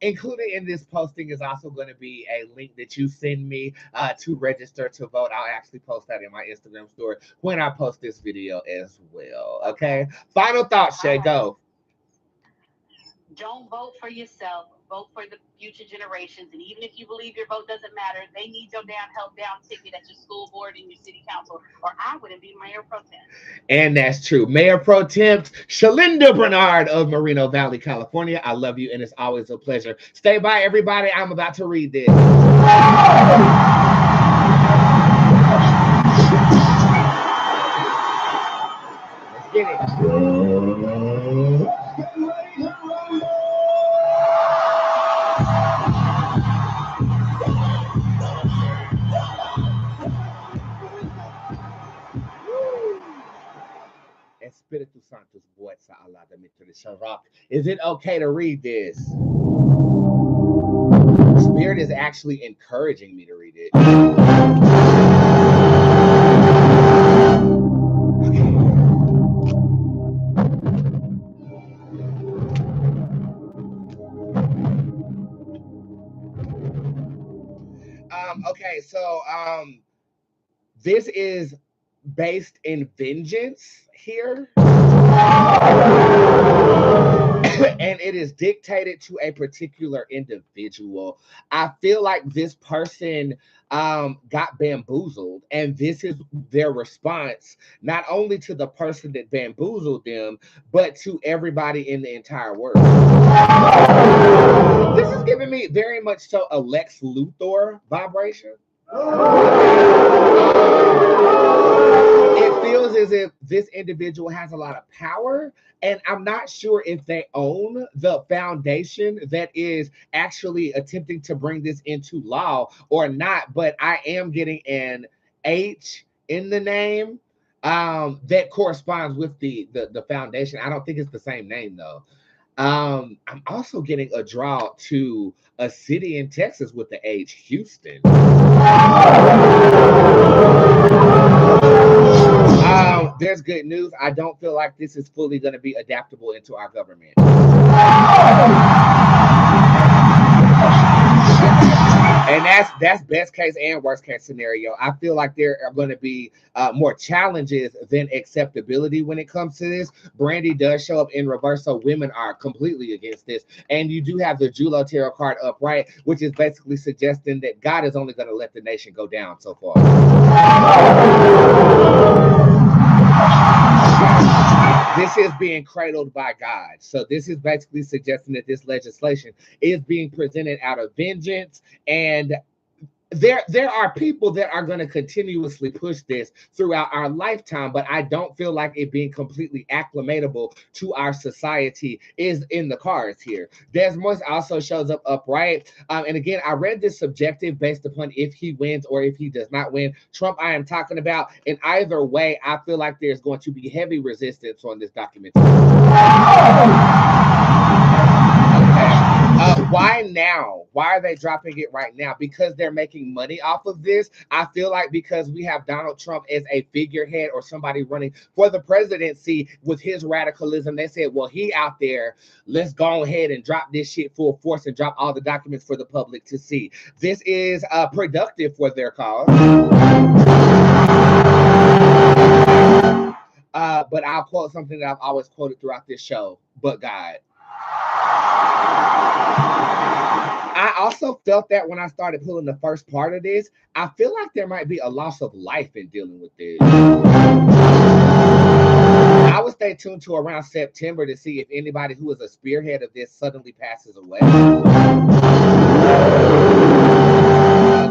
Included in this posting is also going to be a link that you send me to register to vote. I'll actually post that in my Instagram story when I post this video as well. Okay. Final thoughts, Shay. Go. Don't vote for yourself. Vote for the future generations. And even if you believe your vote doesn't matter, they need your damn help down ticket at your school board and your city council, or I wouldn't be mayor pro tem. And that's true. Mayor pro tem Shalinda Bernard of Moreno Valley, California. I love you, and it's always a pleasure. Stay by, everybody. I'm about to read this. Let's get it. Espiritu Santos Bootzé Allah de Sharak. Is it okay to read this? Spirit is actually encouraging me to read it. Okay, so this is based in vengeance here. And it is dictated to a particular individual. I feel like this person got bamboozled, and this is their response, not only to the person that bamboozled them, but to everybody in the entire world. This is giving me very much so a Lex Luthor vibration. It feels as if this individual has a lot of power, and I'm not sure if they own the foundation that is actually attempting to bring this into law or not, but I am getting an H in the name that corresponds with the foundation. I don't think it's the same name, though. I'm also getting a draw to a city in Texas with the H, Houston. There's good news. I don't feel like this is fully going to be adaptable into our government. And that's best case and worst case scenario. I feel like there are going to be more challenges than acceptability when it comes to this. Brandy does show up in reverse, so women are completely against this. And you do have the Julo Tarot card upright, which is basically suggesting that God is only going to let the nation go down so far. This is being cradled by God. So this is basically suggesting that this legislation is being presented out of vengeance. And there are people that are going to continuously push this throughout our lifetime, but I don't feel like it being completely acclimatable to our society is in the cards here. Djinn Bootz also shows up upright. And again, I read this subjective based upon if he wins or if he does not win. Trump, I am talking about. In either way, I feel like there's going to be heavy resistance on this documentary. Why now? Why are they dropping it right now? Because they're making money off of this. I feel like because we have Donald Trump as a figurehead or somebody running for the presidency with his radicalism, they said, well, he out there, let's go ahead and drop this shit full force and drop all the documents for the public to see. This is productive for their cause. But I'll quote something that I've always quoted throughout this show, but God. I also felt that when I started pulling the first part of this, I feel like there might be a loss of life in dealing with this. I would stay tuned to around September to see if anybody who is a spearhead of this suddenly passes away.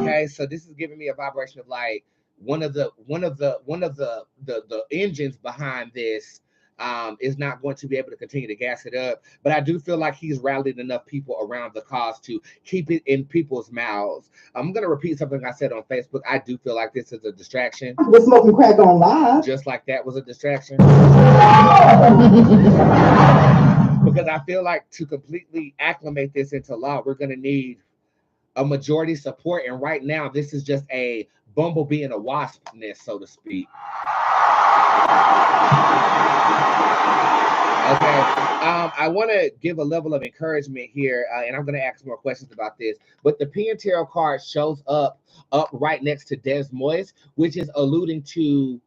Okay, so this is giving me a vibration of like one of the engines behind this is not going to be able to continue to gas it up. But I do feel like he's rallied enough people around the cause to keep it in people's mouths. I'm going to repeat something I said on Facebook. I do feel like this is a distraction. We're smoking crack on live. Just like that was a distraction. Because I feel like to completely acclimate this into law, we're going to need a majority support. And right now, this is just a bumblebee and a wasp nest, so to speak. Okay, I want to give a level of encouragement here, and I'm going to ask more questions about this, but the P and Tarot card shows up right next to Djinn Bootz, which is alluding to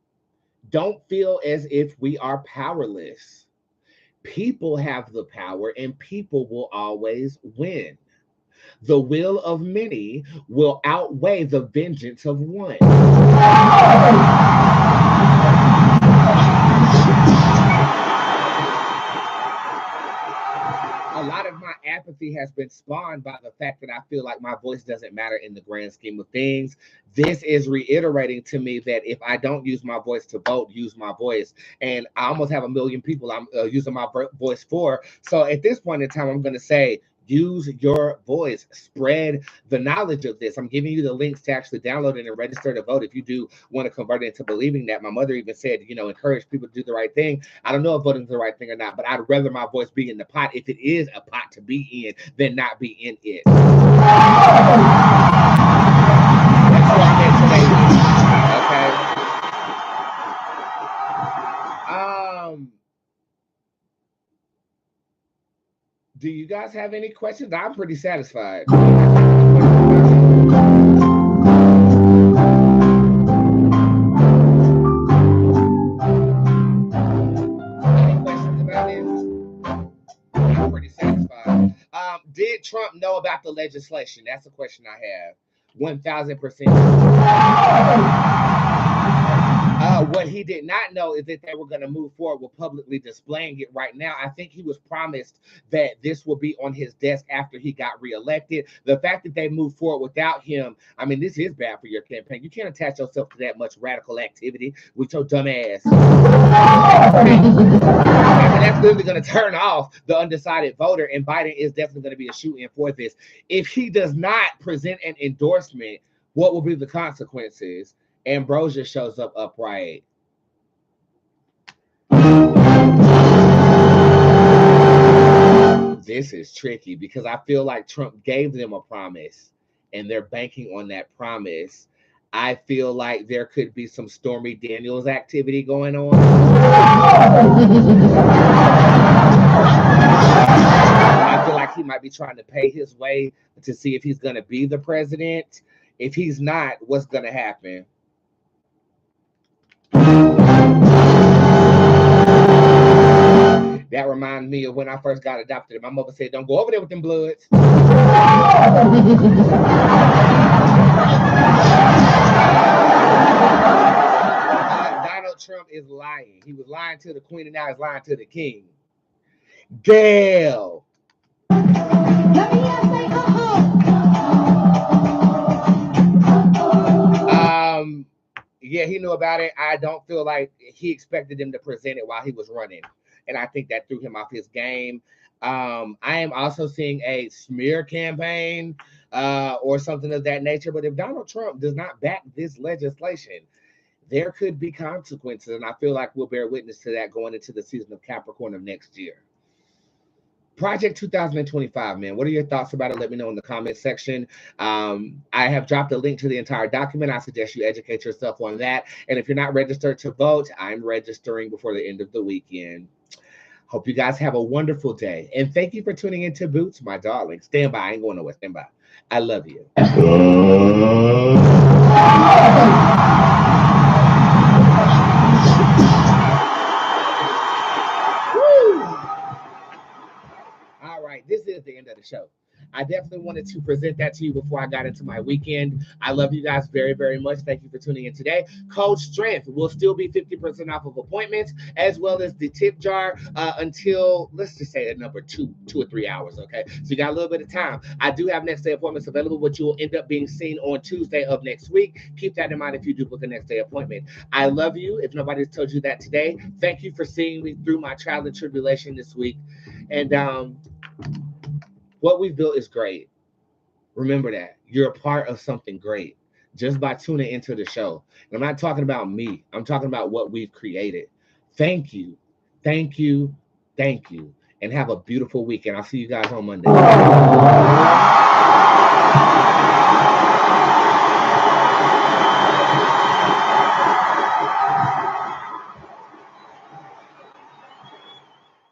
don't feel as if we are powerless. People have the power, and people will always win. The will of many will outweigh the vengeance of one. A lot of my apathy has been spawned by the fact that I feel like my voice doesn't matter in the grand scheme of things. This is reiterating to me that if I don't use my voice to vote, use my voice. And I almost have 1 million people I'm using my voice for. So at this point in time, I'm going to say, use your voice, spread the knowledge of this. I'm giving you the links to actually download it and register to vote if you do want to convert it into believing that. My mother even said, you know, encourage people to do the right thing. I don't know if voting is the right thing or not, but I'd rather my voice be in the pot, if it is a pot to be in, than not be in it. That's what I'm in today. Okay. Do you guys have any questions? I'm pretty satisfied. Any questions about this? I'm pretty satisfied. Did Trump know about the legislation? That's a question I have. 1000%. What he did not know is that they were going to move forward with publicly displaying it right now. I think he was promised that this will be on his desk after he got reelected. The fact that they moved forward without him, I mean, this is bad for your campaign. You can't attach yourself to that much radical activity with your dumb ass. That's literally going to turn off the undecided voter, and Biden is definitely going to be a shoe-in for this. If he does not present an endorsement, what will be the consequences? Ambrosia shows up upright. This is tricky because I feel like Trump gave them a promise and they're banking on that promise. I feel like there could be some Stormy Daniels activity going on. I feel like he might be trying to pay his way to see if he's going to be the president. If he's not, what's going to happen? That reminds me of when I first got adopted. My mother said, don't go over there with them bloods. Donald Trump is lying. He was lying to the queen and now he's lying to the king. Gail. Let me say Yeah, he knew about it. I don't feel like he expected him to present it while he was running. And I think that threw him off his game. I am also seeing a smear campaign or something of that nature. But if Donald Trump does not back this legislation, there could be consequences. And I feel like we'll bear witness to that going into the season of Capricorn of next year. Project 2025, man. What are your thoughts about it? Let me know in the comment section. I have dropped a link to the entire document. I suggest you educate yourself on that. And if you're not registered to vote, I'm registering before the end of the weekend. Hope you guys have a wonderful day. And thank you for tuning in to Boots, my darling. Stand by. I ain't going nowhere. Stand by. I love you. All right, this is the end of the show. I definitely wanted to present that to you before I got into my weekend. I love you guys very, very much. Thank you for tuning in today. Code STRENGTH will still be 50% off of appointments, as well as the tip jar until, let's just say, a number 2 or 3 hours, okay? So you got a little bit of time. I do have next day appointments available, but you will end up being seen on Tuesday of next week. Keep that in mind if you do book a next day appointment. I love you. If nobody's told you that today, thank you for seeing me through my trial and tribulation this week. And what we built is great. Remember that. You're a part of something great just by tuning into the show. And I'm not talking about me. I'm talking about what we've created. Thank you. Thank you. Thank you. And have a beautiful weekend. I'll see you guys on Monday.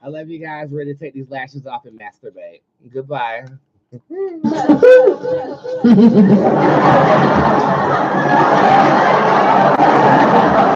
I love you guys. Ready to take these lashes off and masturbate. Goodbye.